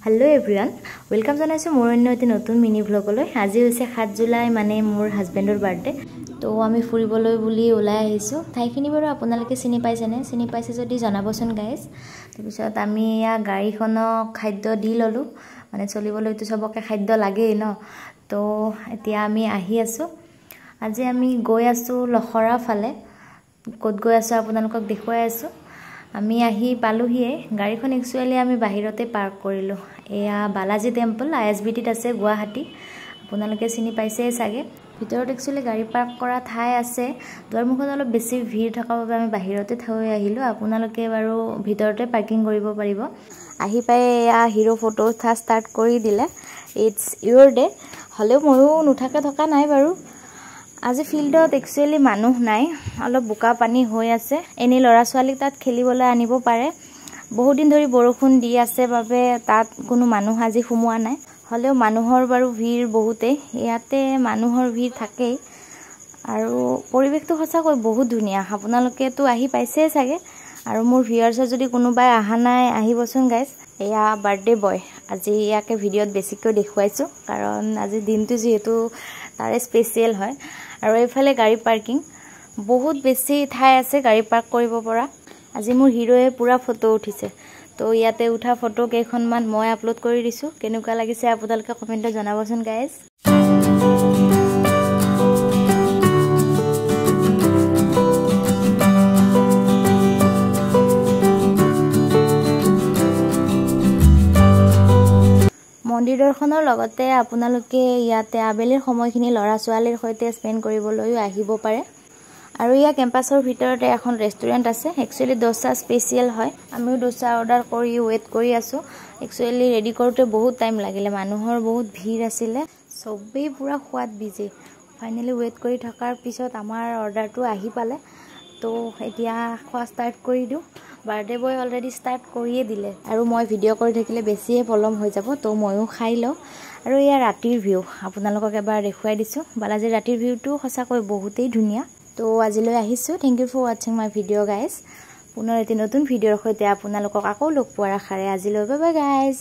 hello everyone welcome जनाइছো मोर अन्य eighty नतुन mini व्लगলৈ আজি হৈছে 7 জুলাই মানে মোৰ হাজবেণ্ডৰ বাৰ্থডে তো আমি ফুৰিবলৈ বুলি ওলাই আহিছো ঠাইখিনি বাৰু আপোনালোকে চিনি পাইছে যদি জনাবচোন গাইস তাৰপিছত আমি ইয়া গাড়ীখনক খাদ্য দি ললো মানে চলিবলৈ তো সবকে খাদ্য লাগেই ন তো এতিয়া আমি আহি আছো আজি আমি গৈ আছো লখৰা ফালে কত গৈ আছো আপোনালোকক দেখুৱাই আছো আমি আহি পালোহিয়ে গাড়ীখন একচুয়ালি আমি বাহিৰতে পাৰ্ক কৰিলো এয়া বালাজি টেম্পল আইএসবিটিত আছে গুৱাহাটী আপোনালোকে চিনি পাইছে সাগে ভিতৰত একচুয়ালি গাড়ী পাৰ্ক কৰা ঠাই আছে দুৱাৰমুখত অলপ বেছি ভিৰ থকাৰ বাবে আমি বাহিৰতে থৈ আহিলো আপোনালোকে বাৰু ভিতৰতে পাৰ্কিং কৰিব পাৰিব আহি পাই এয়া হিৰো ফটো থা ষ্টাৰ্ট কৰি দিলে ইটস ইয়োৰ ডে হলেও ময়ো নুঠাকে থকা নাই বাৰু আজি ফিল্ডত একচুয়ালি মানুহ নাই অলপ বুকা পানী হৈ আছে এনি লৰা ছোৱালী তাত খেলিবলৈ আনিব পাৰে বহুত দিন ধৰি বৰষুণ দি আছে বাবে তাত কোনো মানুহ আজি সোমোৱা নাই হলেও মানুহৰ বাৰু ভিৰ বহুতে ইয়াতে মানুহৰ ভিৰ থাকেই আৰু পৰিবেশটো সঁচাকৈ বহুত ধুনিয়া আপোনালোকে তো আহি পাইছে সাগে আৰু মোৰ ভিউয়াৰ্ছ যদি কোনোবাই আহা নাই আহিবচোন গাইস এয়া বাৰ্থডে বয় আজি ইয়াকে ভিডিঅত বেছিকৈ দেখুৱাইছো কাৰণ আজি দিনটো যেহেতু তাৰে স্পেশাল হয় আৰু এফালে গাড়ী পাৰ্কিং বহুত বেছি ঠাই আছে গাড়ী পাৰ্ক কৰিব পৰা আজি মোৰ হিৰোয়ে পুৰা ফটো উঠিছে তো ইয়াতে উঠা ফটো কেইখনমান মই আপলোড কৰি দিছো কেনেকুৱা লাগিছে আপোনালোকে কমেন্টত জনাবচোন গাইস মন্দিৰ দৰ্শনৰ লগতে আপোনালোকে ইয়াতে আবেলিৰ সময়খিনি লৰা ছোৱালীৰ সৈতে স্পেন্ড কৰিবলৈ আহিব পাৰে আৰু ইয়া কেম্পাছৰ ভিতৰতে এখন ৰেষ্টুৰেন্ট আছে একচুয়ালি দোসা স্পেশাল হয় আমি দোসা অৰ্ডাৰ কৰি ওয়েট কৰি আছো একচুয়ালি ৰেডি কৰোতে বহুত টাইম লাগিলে মানুহৰ বহুত ভিৰ আছিল সবেই পুৰা খুৱাত বিজি ফাইনালি ওয়েট কৰি থকাৰ পিছত আমাৰ অৰ্ডাৰটো আহি পালে তো এতিয়া খোৱা ষ্টাৰ্ট কৰি দিও বাৰ্থডে বয় অলৰেডি ষ্টাৰ্ট কৰিয়ে দিলে আৰু মই ভিডিঅ কৰি থাকিলে বেছিয়ে পলম হৈ যাব তো ময়ো খাই লও আৰু ইয়া ৰাতিৰ ভিউ আপোনালোকক এবাৰ দেখুৱাই দিছো বালাজী ৰাতিৰ ভিউটো সঁচাকৈ বহুতেই ধুনিয়া তো আজিলৈ আহিছো thank you for watching my video guys পুনৰ এটি নতুন ভিডিঅৰ সৈতে আপোনালোকক আকৌ লগ পোৱাৰ আশাৰে আজিলৈ বাই বাই গাইস